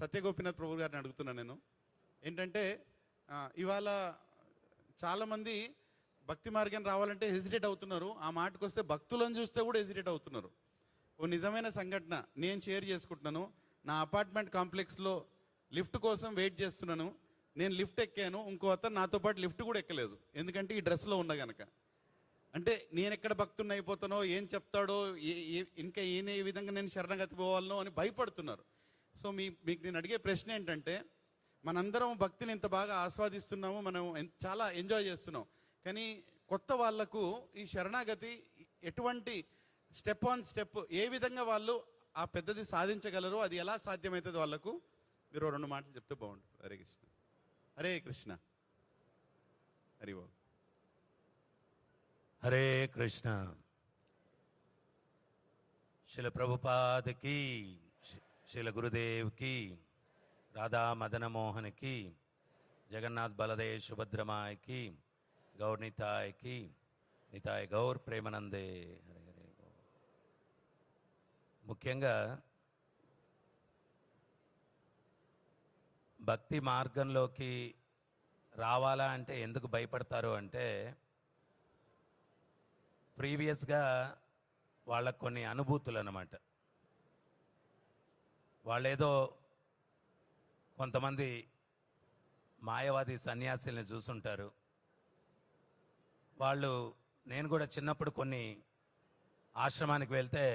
సత్యగోపినాథ్ ప్రభు గారిని అడుగుతున్నాను నేను. ఏంటంటే ఇవాళ చాలామంది భక్తి మార్గం రావాలంటే హెసిటేట్ అవుతున్నారు. ఆ మాటకు వస్తే భక్తులను చూస్తే కూడా హెసిటేట్ అవుతున్నారు. ఓ నిజమైన సంఘటన నేను షేర్ చేసుకుంటున్నాను. నా అపార్ట్మెంట్ కాంప్లెక్స్లో లిఫ్ట్ కోసం వెయిట్ చేస్తున్నాను. నేను లిఫ్ట్ ఎక్కాను, ఇంకో అతను నాతో పాటు లిఫ్ట్ కూడా ఎక్కలేదు. ఎందుకంటే ఈ డ్రెస్లో ఉన్నా కనుక. అంటే నేను ఎక్కడ భక్తుని అయిపోతానో, ఏం చెప్తాడో, ఇంకా ఈయన ఏ విధంగా నేను శరణగతి పోవాలనో అని భయపడుతున్నారు. సో మీకు నేను అడిగే ప్రశ్న ఏంటంటే, మనందరం భక్తిని ఇంత బాగా ఆస్వాదిస్తున్నాము, మనం చాలా ఎంజాయ్ చేస్తున్నాం. కానీ కొత్త వాళ్లకు ఈ శరణాగతి ఎటువంటి స్టెప్ ఆన్ స్టెప్ ఏ విధంగా వాళ్ళు ఆ పెద్దది సాధించగలరు, అది ఎలా సాధ్యమవుతుంది వాళ్ళకు, మీరు 2 మాటలు చెప్తే బాగుంటుంది. హరే కృష్ణ. హరే కృష్ణ. హరి బాబు. హరే కృష్ణ. శిల ప్రభుపాద్ కి, శిల గురుదేవ్ కి, రాధా మదన మోహన్ కి, జగన్నాథ్ బలదేవ్ సుభద్రమాయ్ కి, గౌర్ నితాయ్ కి, నితాయ్ గౌర్ ప్రేమనందే. హరే హరే. ముఖ్యంగా భక్తి మార్గంలోకి రావాలా అంటే ఎందుకు భయపడతారు అంటే, ప్రీవియస్గా వాళ్ళకు కొన్ని అనుభూతులు అన్నమాట. వాళ్ళేదో కొంతమంది మాయవాది సన్యాసుల్ని చూసుంటారు. వాళ్ళు, నేను కూడా చిన్నప్పుడు కొన్ని ఆశ్రమానికి వెళ్తే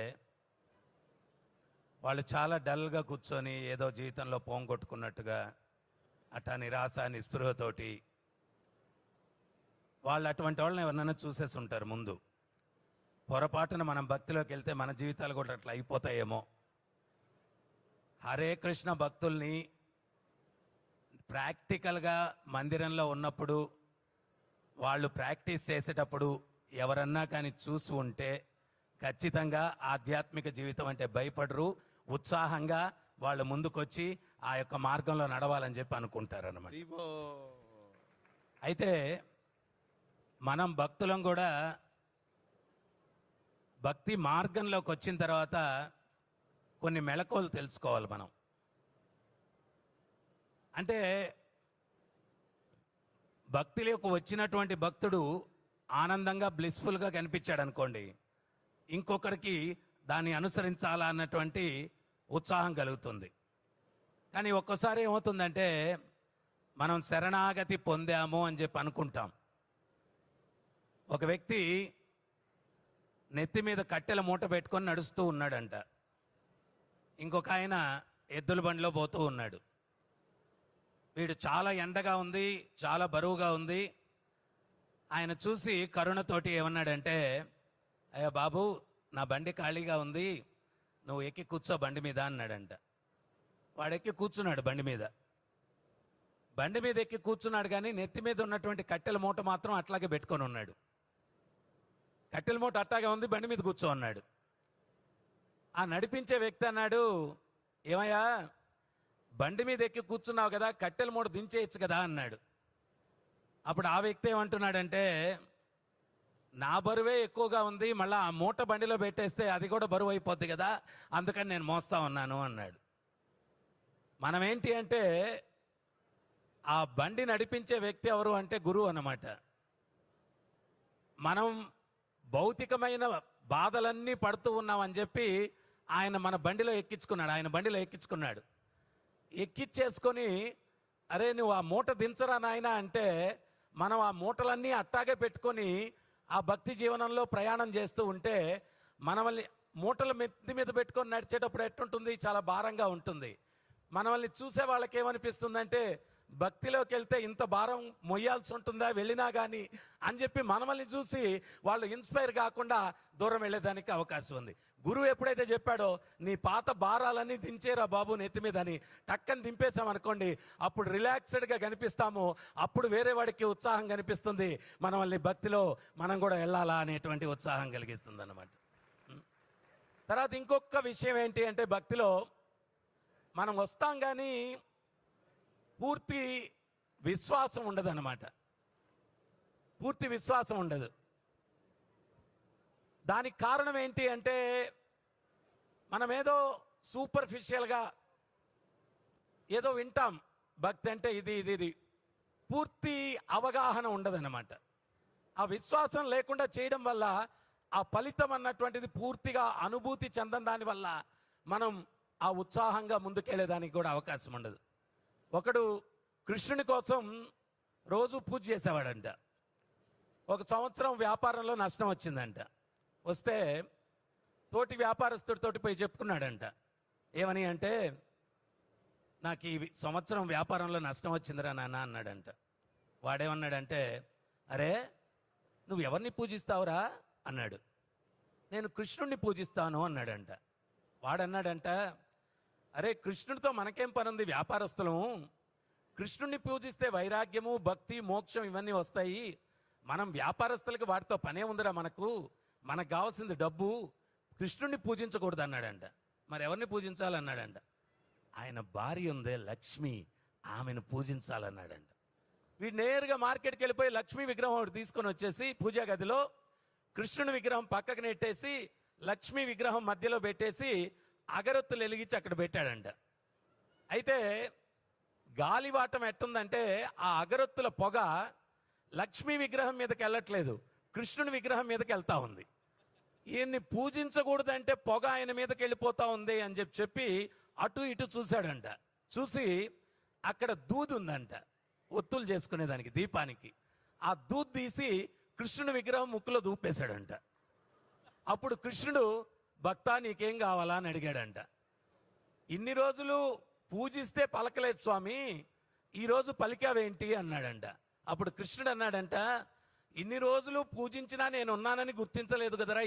వాళ్ళు చాలా డల్గా కూర్చొని ఏదో జీవితంలో పోంగొట్టుకున్నట్టుగా, అట్టా నిరాశ నిస్పృహతోటి వాళ్ళు అటువంటి వాళ్ళని ఎవరినైనా చూసేసి ఉంటారు ముందు. పొరపాటున మనం భక్తిలోకి వెళ్తే మన జీవితాలు కూడా అట్లా అయిపోతాయేమో. హరే కృష్ణ భక్తుల్ని ప్రాక్టికల్గా మందిరంలో ఉన్నప్పుడు, వాళ్ళు ప్రాక్టీస్ చేసేటప్పుడు ఎవరన్నా కానీ చూసి ఉంటే ఖచ్చితంగా ఆధ్యాత్మిక జీవితం అంటే భయపడరు, ఉత్సాహంగా వాళ్ళు ముందుకొచ్చి ఆ యొక్క మార్గంలో నడవాలని చెప్పి అనుకుంటారన్నమాట. అయితే మనం భక్తులం కూడా భక్తి మార్గంలోకి వచ్చిన తర్వాత కొన్ని మెళకువలు తెలుసుకోవాలి మనం. అంటే భక్తిలోకి వచ్చినటువంటి భక్తుడు ఆనందంగా బ్లిస్ఫుల్గా కనిపించాడు అనుకోండి, ఇంకొకరికి దాన్ని అనుసరించాలా అన్నటువంటి ఉత్సాహం కలుగుతుంది. కానీ ఒక్కోసారి ఏమవుతుందంటే, మనం శరణాగతి పొందాము అని చెప్పి అనుకుంటాం. ఒక వ్యక్తి నెత్తి మీద కట్టెల మూట పెట్టుకొని నడుస్తూ ఉన్నాడంట. ఇంకొక ఆయన ఎద్దుల బండిలో పోతూ ఉన్నాడు. వీడు చాలా ఎండగా ఉంది, చాలా బరువుగా ఉంది. ఆయన చూసి కరుణతోటి ఏమన్నాడంటే, అయ్యా బాబు, నా బండి ఖాళీగా ఉంది, నువ్వు ఎక్కి కూర్చో బండి మీద అన్నాడంట. వాడు ఎక్కి కూర్చున్నాడు బండి మీద. బండి మీద ఎక్కి కూర్చున్నాడు, కానీ నెత్తి మీద ఉన్నటువంటి కట్టెల మూట మాత్రం అట్లాగే పెట్టుకొని ఉన్నాడు. కట్టెల మూట అట్టాగే ఉంది, బండి మీద కూర్చో అన్నాడు. ఆ నడిపించే వ్యక్తి అన్నాడు, ఏమయ్యా బండి మీద ఎక్కి కూర్చున్నావు కదా, కట్టెల మూట దించేయచ్చు కదా అన్నాడు. అప్పుడు ఆ వ్యక్తి ఏమంటున్నాడంటే, నా బరువే ఎక్కువగా ఉంది, మళ్ళీ ఆ మూట బండిలో పెట్టేస్తే అది కూడా బరువు అయిపోద్ది కదా, అందుకని నేను మోస్తా ఉన్నాను అన్నాడు. మనం ఏంటి అంటే, ఆ బండి నడిపించే వ్యక్తి ఎవరు అంటే గురువు అన్నమాట. మనం భౌతికమైన బాధలన్నీ పడుతూ ఉన్నామని చెప్పి ఆయన మన బండిలో ఎక్కించుకున్నాడు. ఆయన బండిలో ఎక్కించుకున్నాడు. ఎక్కిచ్చేసుకొని, అరే నువ్వు ఆ మూట దించరా నాయన అంటే, మనం ఆ మూటలన్నీ అట్టాగే పెట్టుకొని ఆ భక్తి జీవనంలో ప్రయాణం చేస్తూ ఉంటే, మనల్ని మూటల మెత్తి మీద పెట్టుకొని నడిచేటప్పుడు ఎట్టుంటుంది, చాలా భారంగా ఉంటుంది. మనల్ని చూసే వాళ్ళకి ఏమనిపిస్తుందంటే, భక్తిలోకి వెళ్తే ఇంత భారం మొయ్యాల్సి ఉంటుందా వెళ్ళినా కానీ అని చెప్పి మనల్ని చూసి వాళ్ళు ఇన్స్పైర్ కాకుండా దూరం వెళ్ళేదానికి అవకాశం ఉంది. గురువు ఎప్పుడైతే చెప్పాడో, నీ పాత భారాలన్నీ దించేరా బాబు నెత్తి మీద అని టక్కని దింపేశామనుకోండి, అప్పుడు రిలాక్స్డ్గా కనిపిస్తాము. అప్పుడు వేరే వాడికి ఉత్సాహం కనిపిస్తుంది, మనల్ని భక్తిలో మనం కూడా వెళ్ళాలా అనేటువంటి ఉత్సాహం కలిగిస్తుంది అన్నమాట. తర్వాత ఇంకొక విషయం ఏంటి అంటే, భక్తిలో మనం వస్తాం కానీ పూర్తి విశ్వాసం ఉండదు అన్నమాట. పూర్తి విశ్వాసం ఉండదు. దానికి కారణం ఏంటి అంటే, మనమేదో సూపర్ఫిషియల్గా ఏదో వింటాం భక్తి అంటే ఇది పూర్తి అవగాహన ఉండదన్నమాట. ఆ విశ్వాసం లేకుండా చేయడం వల్ల ఆ ఫలితం అన్నటువంటిది పూర్తిగా అనుభూతి చెందని దాని వల్ల మనం ఆ ఉత్సాహంగా ముందుకెళ్ళేదానికి కూడా అవకాశం ఉండదు. ఒకడు కృష్ణుని కోసం రోజు పూజ చేసేవాడంట. ఒక సంవత్సరం వ్యాపారంలో నష్టం వచ్చిందంట. వస్తే తోటి వ్యాపారస్తుడితోటి పోయి చెప్పుకున్నాడంట. ఏమని అంటే, నాకు ఈ సంవత్సరం వ్యాపారంలో నష్టం వచ్చిందిరా నాన్న అన్నాడంట. వాడేమన్నాడంటే, అరే నువ్వు ఎవరిని పూజిస్తావురా అన్నాడు. నేను కృష్ణుడిని పూజిస్తాను అన్నాడంట. వాడన్నాడంట, అరే కృష్ణుడితో మనకేం పని ఉంది, వ్యాపారస్తులం. కృష్ణుడిని పూజిస్తే వైరాగ్యము, భక్తి, మోక్షం ఇవన్నీ వస్తాయి. మనం వ్యాపారస్తులకి వాటితో పనే ఉందిరా, మనకు కావాల్సింది డబ్బు. కృష్ణుడిని పూజించకూడదు అన్నాడంట. మరి ఎవరిని పూజించాలన్నాడంట. ఆయన భార్య ఉందే లక్ష్మి, ఆమెను పూజించాలన్నాడంట. వీడు నేరుగా మార్కెట్కి వెళ్ళిపోయి లక్ష్మీ విగ్రహం ఒకటి తీసుకొని వచ్చేసి పూజా గదిలో కృష్ణుని విగ్రహం పక్కకు నెట్టేసి లక్ష్మీ విగ్రహం మధ్యలో పెట్టేసి అగరొత్తులు వెలిగించి అక్కడ పెట్టాడంట. అయితే గాలివాటం ఎట్టుందంటే ఆ అగరొత్తుల పొగ లక్ష్మీ విగ్రహం మీదకి వెళ్ళట్లేదు, కృష్ణుని విగ్రహం మీదకి వెళ్తా ఉంది. ఈయన్ని పూజించకూడదంటే పొగ ఆయన మీదకి వెళ్ళిపోతా ఉంది అని చెప్పి అటు ఇటు చూశాడంట. చూసి అక్కడ దూది ఉందంట, ఒత్తులు చేసుకునేదానికి దీపానికి. ఆ దూది తీసి కృష్ణుని విగ్రహం ముక్కులో దూపేశాడంట. అప్పుడు కృష్ణుడు, భక్తా నీకేం కావాలా అని అడిగాడంట. ఇన్ని రోజులు పూజిస్తే పలకలేదు స్వామి, ఈరోజు పలికావేంటి అన్నాడంట. అప్పుడు కృష్ణుడు అన్నాడంట, ఇన్ని రోజులు పూజించినా నేను ఉన్నానని గుర్తించలేదు కదరా,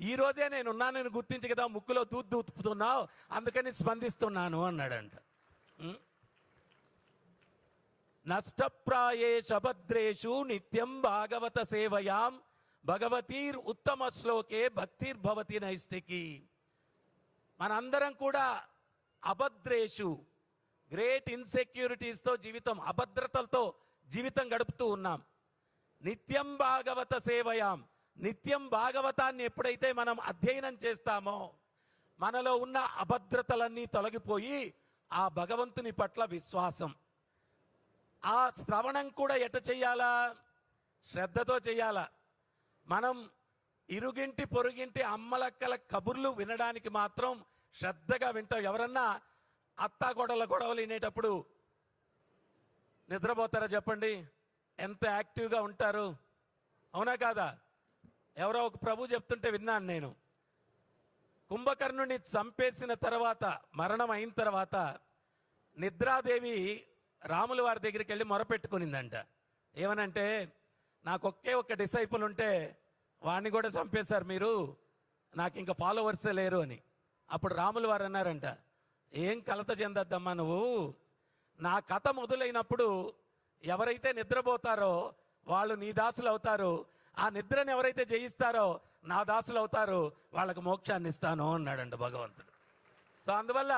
ఈ రోజే నేను ఉన్నానని గుర్తించి కదా ముక్కులో దూపుతున్నావు, అందుకని స్పందిస్తున్నాను అన్నాడంట. నష్టప్రాయేష భద్రేషు నిత్యం భాగవత సేవయాం భగవతీర్ ఉత్తమ శ్లోకే భక్తిర్భవతి నైష్టికి. మనందరం కూడా అభద్రేషు, గ్రేట్ ఇన్సెక్యూరిటీస్తో జీవితం, అభద్రతలతో జీవితం గడుపుతూ ఉన్నాం. నిత్యం భాగవత సేవయాం, నిత్యం భాగవతాన్ని ఎప్పుడైతే మనం అధ్యయనం చేస్తామో మనలో ఉన్న అభద్రతలన్నీ తొలగిపోయి ఆ భగవంతుని పట్ల విశ్వాసం. ఆ శ్రవణం కూడా ఎట చెయ్యాలా, శ్రద్ధతో చెయ్యాలా. మనం ఇరుగింటి పొరుగింటి అమ్మలక్కల కబుర్లు వినడానికి మాత్రం శ్రద్ధగా వింటాం. ఎవరన్నా అత్తాకోడల గొడవలు వినేటప్పుడు నిద్రపోతారా చెప్పండి? ఎంత యాక్టివ్గా ఉంటారు, అవునా కాదా? ఎవరో ఒక ప్రభు చెప్తుంటే విన్నాను నేను. కుంభకర్ణుని చంపేసిన తర్వాత, మరణం అయిన తర్వాత నిద్రాదేవి రాముల వారి దగ్గరికి వెళ్ళి మొరపెట్టుకునిందంట. ఏమనంటే, నాకు ఒకే ఒక్క డిసైపుల్ ఉంటే వాడిని కూడా చంపేశారు మీరు, నాకు ఇంకా ఫాలోవర్సే లేరు అని. అప్పుడు రాముల వారు అన్నారంట, ఏం కలత చెందద్దమ్మా నువ్వు, నా కథ మొదలైనప్పుడు ఎవరైతే నిద్రపోతారో వాళ్ళు నీ దాసులు అవుతారు, ఆ నిద్రను ఎవరైతే జయిస్తారో నా దాసులు అవుతారు, వాళ్ళకు మోక్షాన్ని ఇస్తాను అన్నాడంట భగవంతుడు. సో అందువల్ల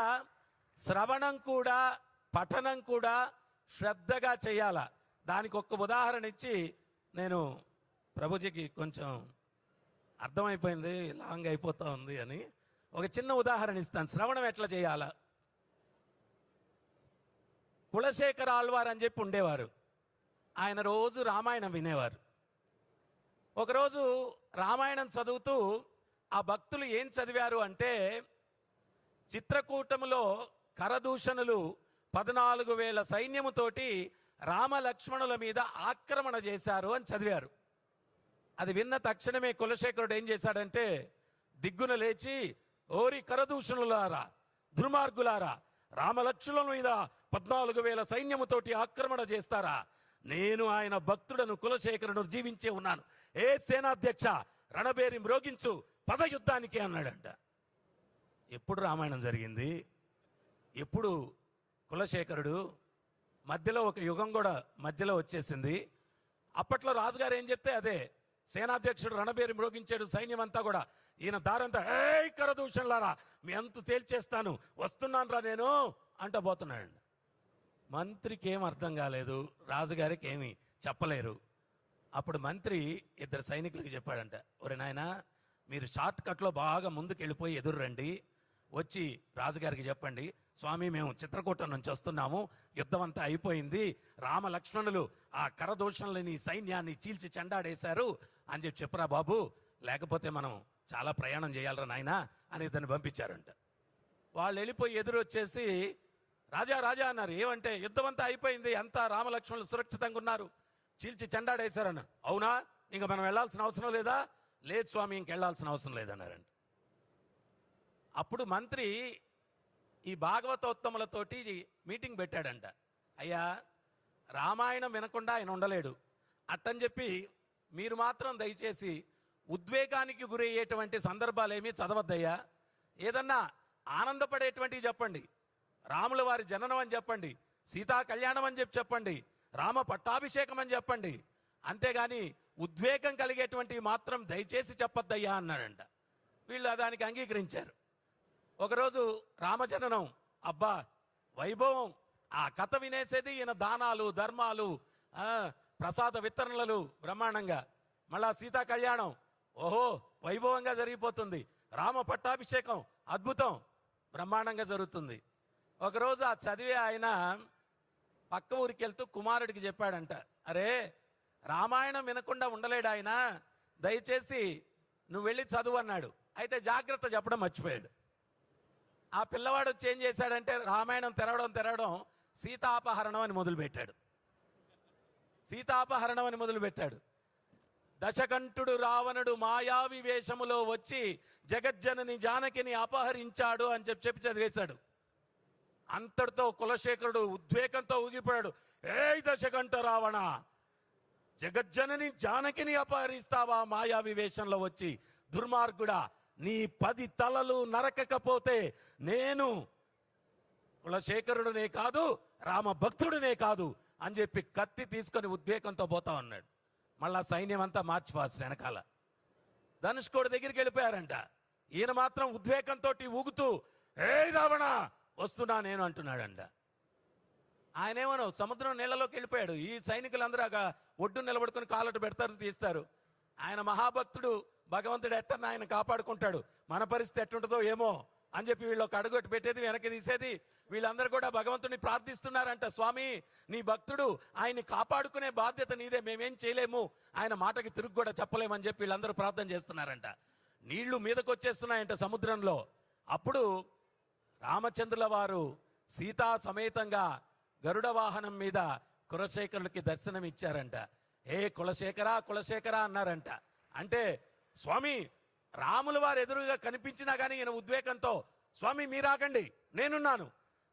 శ్రవణం కూడా పఠనం కూడా శ్రద్ధగా చేయాల. దానికి ఒక్క ఉదాహరణ ఇచ్చి, నేను ప్రభుజీకి కొంచెం అర్థమైపోయింది, లాంగ్ అయిపోతా ఉంది అని ఒక చిన్న ఉదాహరణ ఇస్తాను. శ్రవణం ఎట్లా చేయాలా? కులశేఖర ఆళ్వార్ అని చెప్పి ఉండేవారు. ఆయన రోజు రామాయణం వినేవారు. ఒకరోజు రామాయణం చదువుతూ ఆ భక్తులు ఏం చదివారు అంటే, చిత్రకూటములో కరదూషణులు 14,000 సైన్యముతోటి రామ లక్ష్మణుల మీద ఆక్రమణ చేశారు అని చదివారు. అది విన్న తక్షణమే కులశేఖరుడు ఏం చేశాడంటే, దిగ్గున లేచి, ఓరి కరదూషణులారా, దుర్మార్గులారా, రామలక్ష్మణుల మీద 14,000 సైన్యముతోటి ఆక్రమణ చేస్తారా? నేను ఆయన భక్తుడను కులశేఖరుడు జీవించే ఉన్నాను. ఏ సేనాధ్యక్ష, రణబేరి మ్రోగించు, పద యుద్ధానికి అన్నాడంట. ఎప్పుడు రామాయణం జరిగింది? ఎప్పుడు కులశేఖరుడు? మధ్యలో ఒక యుగం కూడా మధ్యలో వచ్చేసింది. అప్పట్లో రాజుగారు ఏం చెప్తే అదే. సేనాధ్యక్షుడు రణబేరి మ్రోగించాడు, సైన్యం అంతా కూడా. ఈయన దారంతా, ఏ కరదూషణలారా, మీ అంతు తేల్చేస్తాను, వస్తున్నాను రా నేను అంట పోతున్నాడండి. మంత్రికి ఏం అర్థం కాలేదు, రాజుగారికి ఏమి చెప్పలేరు. అప్పుడు మంత్రి 2 సైనికులకి చెప్పాడంట, ఒరే నాయనా, మీరు షార్ట్ కట్లో బాగా ముందుకు వెళ్ళిపోయి ఎదురు రండి, వచ్చి రాజుగారికి చెప్పండి, స్వామి మేము చిత్రకూటం నుంచి వస్తున్నాము, యుద్ధం అంతా అయిపోయింది, రామ లక్ష్మణులు ఆ కరదోషణలని సైన్యాన్ని చీల్చి చెండాడేశారు అని చెప్పరా బాబు, లేకపోతే మనం చాలా ప్రయాణం చేయాలరా నాయనా అని ఇతన్ని పంపించారంట. వాళ్ళు వెళ్ళిపోయి ఎదురు వచ్చేసి రాజా రాజా అన్నారు. ఏమంటే యుద్ధం అంతా అయిపోయింది, అంతా రామలక్ష్మణులు సురక్షితంగా ఉన్నారు, చీల్చి చెండాడేశారన్న. అవునా, ఇంకా మనం వెళ్ళాల్సిన అవసరం లేదా? లేదు స్వామి, ఇంకెళ్లాల్సిన అవసరం లేదన్నారంట. అప్పుడు మంత్రి ఈ భాగవతోత్తములతోటి మీటింగ్ పెట్టాడంట. అయ్యా, రామాయణం వినకుండా ఆయన ఉండలేడు, అట్టని చెప్పి మీరు మాత్రం దయచేసి ఉద్వేగానికి గురయ్యేటువంటి సందర్భాలు ఏమీ చదవద్దయ్యా, ఏదన్నా ఆనందపడేటువంటివి చెప్పండి, రాముల వారి జననం అని చెప్పండి, సీతా కళ్యాణం అని చెప్పండి, రామ పట్టాభిషేకం అని చెప్పండి, అంతేగాని ఉద్వేగం కలిగేటువంటివి మాత్రం దయచేసి చెప్పొద్దయ్యా అన్నాడంట. వీళ్ళు దానికి అంగీకరించారు. ఒకరోజు రామజననం, అబ్బా వైభవం, ఆ కథ వినేసేది ఈయన దానాలు ధర్మాలు, ప్రసాద వితరణలు బ్రహ్మాండంగా, మళ్ళా సీతా కళ్యాణం ఓహో వైభవంగా జరిగిపోతుంది, రామ పట్టాభిషేకం అద్భుతం బ్రహ్మాండంగా జరుగుతుంది. ఒకరోజు ఆ చదివే ఆయన పక్క ఊరికి వెళ్తూ కుమారుడికి చెప్పాడంట, అరే రామాయణం వినకుండా ఉండలేడు ఆయన, దయచేసి నువ్వు వెళ్ళి చదువు అన్నాడు. అయితే జాగ్రత్త చెప్పడం మర్చిపోయాడు. ఆ పిల్లవాడు వచ్చి ఏం చేశాడంటే రామాయణం తెరవడం సీతాపహరణం అని మొదలుపెట్టాడు. సీతాపహరణం అని మొదలుపెట్టాడు. దశకంఠుడు రావణుడు మాయావి వేషములో వచ్చి జగజ్జనని జానకిని అపహరించాడు అని చెప్పి చదివేశాడు. అంతటితో కులశేఖరుడు ఉద్వేగంతో ఊగిపోయాడు. ఏయ్ దశకంఠ రావణ, జగజ్జనని జానకిని అపహరిస్తావా మాయావి వేషంలో వచ్చి? దుర్మార్గుడా, నీ 10 తలలు నరకకపోతే నేను కులశేఖరుడునే కాదు రామ భక్తుడినే కాదు అని చెప్పి కత్తి తీసుకొని ఉద్వేగంతో పోతా ఉన్నాడు. మళ్ళా సైన్యం అంతా మార్చి ఫాస్ట్ వెనకాల ధనుష్కోడి దగ్గరికి వెళ్ళిపోయారంట. ఈయన మాత్రం ఉద్వేగంతో ఊగుతూ ఏ రావణ వస్తున్నా నేను అంటున్నాడంట. ఆయనేమో సముద్రం నీళ్ళలోకి వెళ్ళిపోయాడు. ఈ సైనికులందరూ ఒడ్డు నిలబడుకుని కాలట పెడతారు, తీస్తారు. ఆయన మహాభక్తుడు, భగవంతుడు ఎట్టని ఆయన కాపాడుకుంటాడు. మన పరిస్థితి ఎట్టుంటుందో ఏమో అని చెప్పి వీళ్ళు ఒక అడుగు పెట్టేది, వెనక్కి తీసేది. వీళ్ళందరూ కూడా భగవంతుడిని ప్రార్థిస్తున్నారంట, స్వామి నీ భక్తుడు, ఆయన్ని కాపాడుకునే బాధ్యత నీదే, మేమేం చేయలేము, ఆయన మాటకి తిరుగు కూడా చెప్పలేమని చెప్పి వీళ్ళందరూ ప్రార్థన చేస్తున్నారంట. నీళ్లు మీదకి వచ్చేస్తున్నాయంట సముద్రంలో. అప్పుడు రామచంద్రుల వారు సీతా సమేతంగా గరుడ వాహనం మీద కులశేఖరులకి దర్శనం ఇచ్చారంట. ఏ కులశేఖరా కులశేఖరా అన్నారంట. అంటే స్వామి రాముల వారు ఎదురుగా కనిపించినా కానీ ఈయన ఉద్వేగంతో, స్వామి మీరాగండి, నేనున్నాను,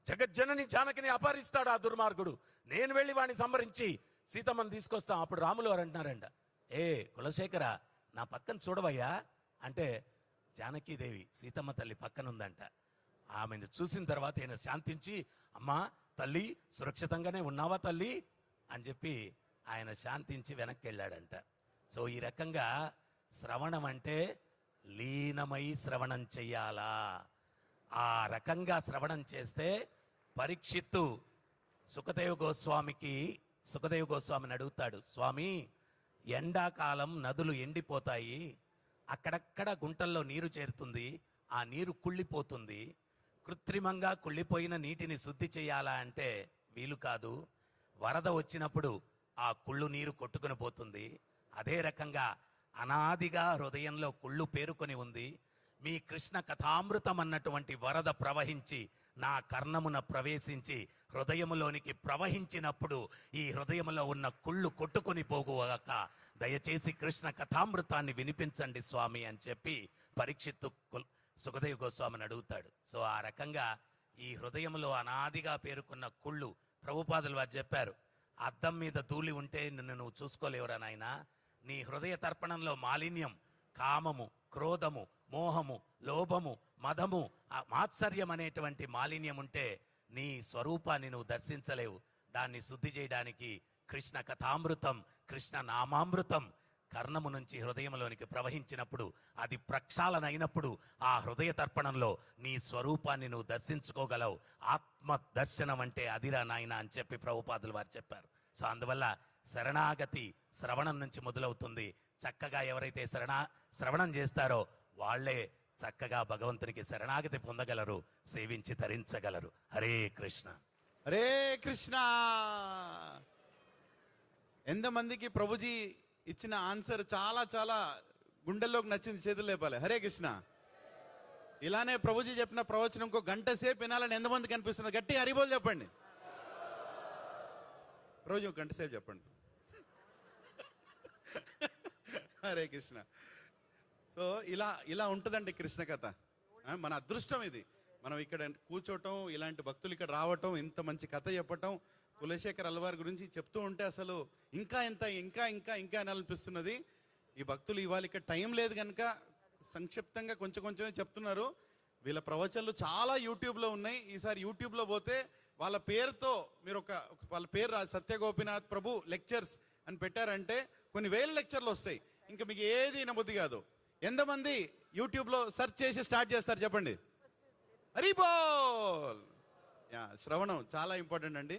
జగజ్జనని జానకిని అపహరిస్తాడు ఆ దుర్మార్గుడు, నేను వెళ్ళి వాడిని సంహరించి సీతమ్మని తీసుకొస్తాం. అప్పుడు రాములు వారు అంటున్నారంట, ఏ కులశేఖర నా పక్కన చూడవయ్యా అంటే, జానకీదేవి సీతమ్మ తల్లి పక్కన ఉందంట. ఆమెను చూసిన తర్వాత ఈయన శాంతించి, అమ్మా తల్లి సురక్షితంగానే ఉన్నావా తల్లి అని చెప్పి ఆయన శాంతించి వెనక్కి వెళ్ళాడంట. సో ఈ రకంగా శ్రవణం అంటే లీనమై శ్రవణం చెయ్యాలా. ఆ రకంగా శ్రవణం చేస్తే పరీక్షిత్తు సుఖదేవ గోస్వామిని అడుగుతాడు, స్వామి ఎండాకాలం నదులు ఎండిపోతాయి, అక్కడక్కడ గుంటల్లో నీరు చేరుతుంది, ఆ నీరు కుళ్ళిపోతుంది, కృత్రిమంగా కుళ్ళిపోయిన నీటిని శుద్ధి చేయాలా అంటే వీలు కాదు, వరద వచ్చినప్పుడు ఆ కుళ్ళు నీరు కొట్టుకుని పోతుంది, అదే రకంగా అనాదిగా హృదయంలో కుళ్ళు పేరుకొని ఉంది, మీ కృష్ణ కథామృతం అన్నటువంటి వరద ప్రవహించి నా కర్ణమున ప్రవేశించి హృదయములోనికి ప్రవహించినప్పుడు ఈ హృదయములో ఉన్న కుళ్ళు కొట్టుకొని పోగుగాక, దయచేసి కృష్ణ కథామృతాన్ని వినిపించండి స్వామి అని చెప్పి పరీక్షిత్తు సుఖదేవ్ గోస్వామిని అడుగుతాడు. సో ఆ రకంగా ఈ హృదయంలో అనాదిగా పేరుకున్న కుళ్ళు, ప్రభుపాదులు వారు చెప్పారు, అద్దం మీద ధూళి ఉంటే నిన్ను నువ్వు చూసుకోలేవురా నాయనా, నీ హృదయ తర్పణంలో మాలిన్యం, కామము, క్రోధము, మోహము, లోభము, మదము, మాత్సర్యం అనేటువంటి మాలిన్యం ఉంటే నీ స్వరూపాన్ని నువ్వు దర్శించలేవు. దాన్ని శుద్ధి చేయడానికి కృష్ణ కథామృతం, కృష్ణ నామామృతం కర్ణము నుంచి హృదయంలోనికి ప్రవహించినప్పుడు, అది ప్రక్షాళన అయినప్పుడు ఆ హృదయ తర్పణంలో నీ స్వరూపాన్ని నువ్వు దర్శించుకోగలవు. ఆత్మ దర్శనం అంటే అదిరా నాయన అని చెప్పి ప్రభుపాదులు వారు చెప్పారు. సో అందువల్ల శరణాగతి శ్రవణం నుంచి మొదలవుతుంది. చక్కగా ఎవరైతే శ్రవణం చేస్తారో వాళ్లే చక్కగా భగవంతునికి శరణాగతి పొందగలరు, సేవించి తరించగలరు. హరే కృష్ణ. హరే కృష్ణ. ఎంతమందికి ప్రభుజీ ఇచ్చిన ఆన్సర్ చాలా చాలా గుండెల్లోకి నచ్చింది? చేతులు లేపాలి. హరే కృష్ణ. ఇలానే ప్రభుజీ చెప్పిన ప్రవచనం ఇంకో గంట సేపు వినాలని ఎంతమందికి అనిపిస్తుంది? గట్టి హరిబోల్ చెప్పండి. ప్రభుజీ ఒక గంట సేపు చెప్పండి. హరే కృష్ణ. సో ఇలా ఇలా ఉంటుందండి కృష్ణ కథ. మన అదృష్టం ఇది. మనం ఇక్కడ కూర్చోవటం, ఇలాంటి భక్తులు ఇక్కడ రావటం, ఇంత మంచి కథ చెప్పటం, కులశేఖర్ అల్వార్ గురించి చెప్తూ ఉంటే అసలు ఇంకా ఎంత ఇంకా ఇంకా ఇంకా అనిపిస్తున్నది. ఈ భక్తులు ఇవాళ ఇక్కడ టైం లేదు కనుక సంక్షిప్తంగా కొంచెం కొంచెమే చెప్తున్నారు. వీళ్ళ ప్రవచనాలు చాలా యూట్యూబ్లో ఉన్నాయి. ఈసారి యూట్యూబ్లో పోతే వాళ్ళ పేరుతో మీరు వాళ్ళ పేరు సత్య గోపీనాథ్ ప్రభు లెక్చర్స్ అని పెట్టారంటే కొన్ని వేల లెక్చర్లు వస్తాయి. ఇంకా మీకు ఏది వినబుద్ధి కాదు. ఎంతమంది యూట్యూబ్లో సెర్చ్ చేసి స్టార్ట్ చేస్తారు చెప్పండి? హరి బోల్. శ్రవణం చాలా ఇంపార్టెంట్ అండి.